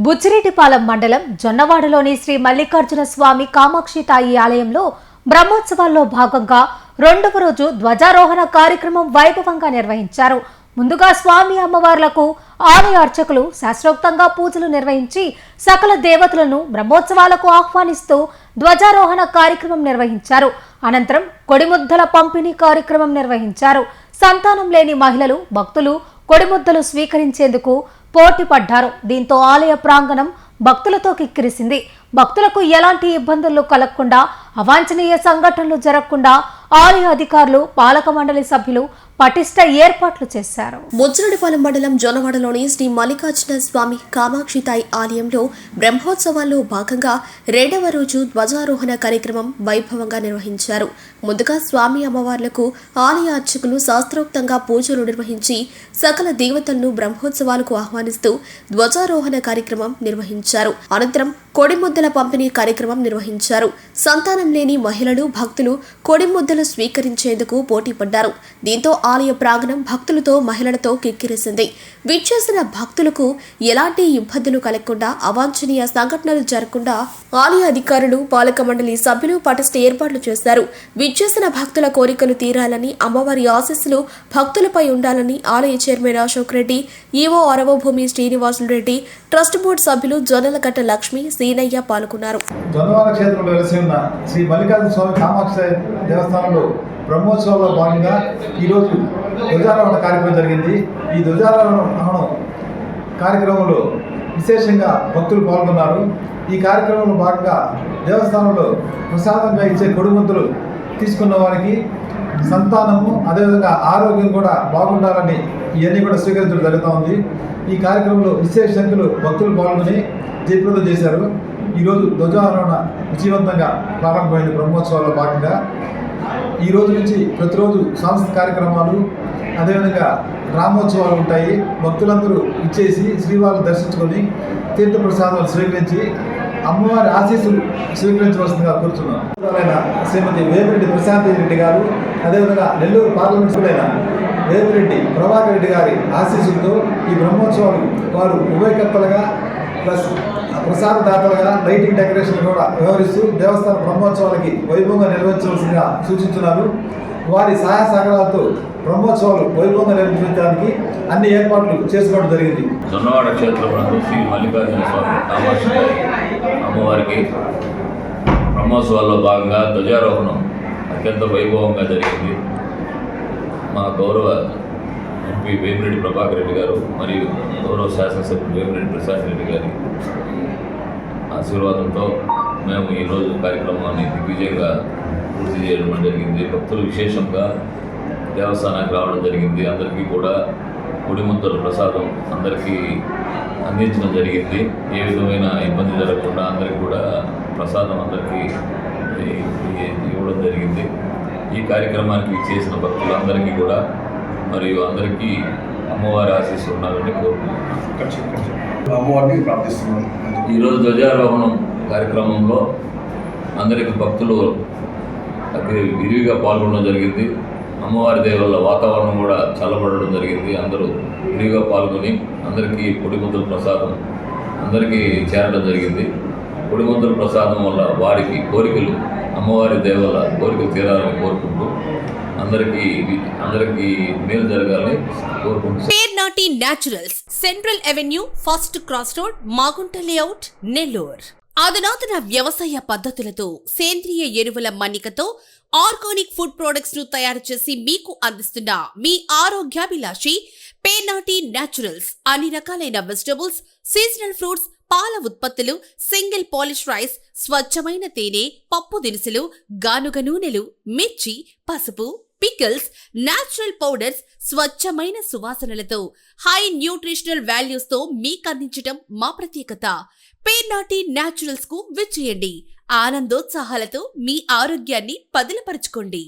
బుచ్చిరెడ్డిపాలెం మండలం జొన్నవాడలోని శ్రీ మల్లికార్జున స్వామి కామాక్షి తాయి ఆలయంలో బ్రహ్మోత్సవాల్లో భాగంగా రెండవ రోజు ధ్వజారోహణ కార్యక్రమం వైభవంగా నిర్వహించారు. ముందుగా స్వామి అమ్మవార్లకు ఆలయ అర్చకులు శాస్త్రోక్తంగా పూజలు నిర్వహించి సకల దేవతలను బ్రహ్మోత్సవాలకు ఆహ్వానిస్తూ ధ్వజారోహణ కార్యక్రమం నిర్వహించారు. అనంతరం కొడిముద్దల పంపిణీ కార్యక్రమం నిర్వహించారు. సంతానం లేని మహిళలు భక్తులు కొడిముద్దలు స్వీకరించేందుకు పోటీ పడ్డారు. దీంతో ఆలయ ప్రాంగణం భక్తులతో కిక్కిరిసింది. భక్తులకు ఎలాంటి ఇబ్బందులు కలగకుండా, అవాంఛనీయ సంఘటనలు జరగకుండా ఆలయ అధికారులు, పాలక మండలి సభ్యులు పటిష్ట ఏర్పాట్లు చేశారు. బుచ్చిరెడ్డిపాలెం మండలం జొన్నవాడలోని శ్రీ మల్లికార్జున స్వామి కామాక్షి తాయి ఆలయంలో బ్రహ్మోత్సవాల్లో భాగంగా రెండవ రోజు ధ్వజారోహణ కార్యక్రమం వైభవంగా నిర్వహించారు. ముందుగా స్వామి అమ్మవార్లకు ఆలయ అర్చకులు శాస్త్రోక్తంగా పూజలు నిర్వహించి సకల దేవతలను బ్రహ్మోత్సవాలకు ఆహ్వానిస్తూ ధ్వజారోహణ కార్యక్రమం నిర్వహించారు. అనంతరం కొడిముద్దల పంపిణీ కార్యక్రమం నిర్వహించారు. సంతానం లేని మహిళలు భక్తులు కొడిముద్దలు స్వీకరించేందుకు పోటీ పడ్డారు. దీంతో ఆలయ ప్రాంగణం భక్తులతో మహిళలతో కిక్కిరిసింది. విచ్చేసిన భక్తులకు ఎలాంటి ఇబ్బందులు కలగకుండా, అవాంఛనీయ సంఘటనలు జరగకుండా ఆలయ అధికారులు, పాలక మండలి సభ్యులు పటిష్ట ఏర్పాట్లు చేశారు. విచ్చేసిన భక్తుల కోరికలు తీరాలని, అమ్మవారి ఆశీస్సులు భక్తులపై ఉండాలని ఆలయ chairman Ashok Reddy, EO Aravabhumi Srinivasulu Reddy, trust board సభ్యులు జొన్నలగట్ట లక్ష్మి, సీనయ్య పాల్గొన్నారు. జొన్నవాడ క్షేత్రంలో వెలసి ఉన్న శ్రీ మల్లికార్జున స్వామి కామాక్షి దేవస్థానంలో బ్రహ్మోత్సవాల్లో భాగంగా ఈరోజు ధ్వజారోహణ కార్యక్రమం జరిగింది. ఈ ధ్వజారోహణ కార్యక్రమంలో విశేషంగా భక్తులు పాల్గొన్నారు. ఈ కార్యక్రమంలో భాగంగా దేవస్థానంలో ప్రసాదంగా ఇచ్చే కొడుముద్దలు తీసుకున్న వారికి సంతానము, అదేవిధంగా ఆరోగ్యం కూడా బాగుండాలని ఇవన్నీ కూడా స్వీకరించడం జరుగుతూ ఉంది. ఈ కార్యక్రమంలో విశేష సంఖ్యలో భక్తులు పాల్గొని జయప్రదం చేశారు. ఈరోజు ధ్వజారోహణ విజయవంతంగా ప్రారంభమైంది. బ్రహ్మోత్సవాల్లో భాగంగా ఈ రోజు నుంచి ప్రతిరోజు సాంస్కృతిక కార్యక్రమాలు, అదేవిధంగా రామోత్సవాలు ఉంటాయి. భక్తులందరూ ఇచ్చేసి శ్రీవారిని దర్శించుకొని తీర్థప్రసాదాలు స్వీకరించి అమ్మవారి ఆశీస్సులు స్వీకరించవలసిందిగా కోరుతున్నాం. శ్రీమతి వేమిరెడ్డి ప్రశాంతి రెడ్డి గారు, అదేవిధంగా నెల్లూరు పార్లమెంట్ సభ్యులైన వేమిరెడ్డి ప్రభాకర్ రెడ్డి గారి ఆశీస్సులతో ఈ బ్రహ్మోత్సవాలు వారు ఉభయకర్తలుగా ప్లస్ ప్రసాదదాతలుగా లైటింగ్ డెకరేషన్ కూడా వ్యవహరిస్తూ దేవస్థాన బ్రహ్మోత్సవాలకి వైభవంగా నిర్వహించవలసిందిగా సూచించున్నారు. వారి సహాయ సహకారాలతో బ్రహ్మోత్సవాలు వైభవంగా నిర్వహించడానికి అన్ని ఏర్పాట్లు చేసుకోవడం జరిగింది. జొన్నవాడ క్షేత్రంలో శ్రీ మల్లికార్జున స్వామి కామాక్షి అమ్మవారికి బ్రహ్మోత్సవాల్లో భాగంగా ధ్వజారోహణం అత్యంత వైభవంగా జరిగింది. మా గౌరవ ఎంపీ వేమిరెడ్డి ప్రభాకర్ రెడ్డి గారు మరియు గౌరవ శాసనసభ్యులు వేమిరెడ్డి ప్రసాద్ రెడ్డి గారి ఆశీర్వాదంతో మేము ఈరోజు కార్యక్రమాన్ని దిగ్విజయంగా పూర్తి చేయడం జరిగింది. భక్తులు విశేషంగా దేవస్థానానికి రావడం జరిగింది. అందరికీ కూడా కొడిముద్దల ప్రసాదం అందరికీ అందించడం జరిగింది. ఏ విధమైన ఇబ్బంది జరగకుండా అందరికీ కూడా ప్రసాదం అందరికీ ఇవ్వడం జరిగింది. ఈ కార్యక్రమానికి చేసిన భక్తులందరికీ కూడా మరియు అందరికీ అమ్మవారి ఆశీస్సులు ఉండాలని ప్రార్థిస్తున్నాను. ఈరోజు ధ్వజారోహణం కార్యక్రమంలో అందరికీ భక్తులు విరివిగా పాల్గొనడం జరిగింది. అమ్మవారి దేవల్ల వాతావరణం కూడా చల్లబడడం జరిగింది. అందరూ విరివిగా పాల్గొని అందరికీ పొడిముద్దల ప్రసాదం అందరికీ చేరడం జరిగింది. పొడిముద్దల ప్రసాదం వల్ల వారికి కోరికలు, అమ్మవారి దేవల్ల కోరికలు తీరాలని కోరుకుంటూ అందరికీ మేలు జరగాలని కోరుకుంటున్నాను. Pernati naturals, central avenue, first cross road, Magunta layout, Nellore. అధునాతన వ్యవసాయ పద్ధతులతో సేంద్రియ ఎరువుల మన్నికతో ఆర్గానిక్ ఫుడ్ ప్రొడక్ట్స్ ను తయారు చేసి మీకు అందిస్తున్న మీ ఆరోగ్యాభిలాషి పేర్నాటి న్యాచురల్స్. అన్ని రకాలైన వెజిటబుల్స్, సీజనల్ ఫ్రూట్స్, పాల ఉత్పత్తులు, సింగిల్ పాలిష్ రైస్, స్వచ్ఛమైన తేనె, పప్పు దినుసులు, గానుగ నూనెలు, మిర్చి, పసుపు, పికిల్స్, న్యాచురల్ పౌడర్స్, స్వచ్ఛమైన సువాసనలతో హై న్యూట్రిషనల్ వాల్యూస్ తో మీకందించటం మా ప్రత్యేకత. పేర్నాటి న్యాచురల్స్ కు విచ్చేయండి. ఆనందోత్సాహాలతో మీ ఆరోగ్యాన్ని పదిలపరచుకోండి.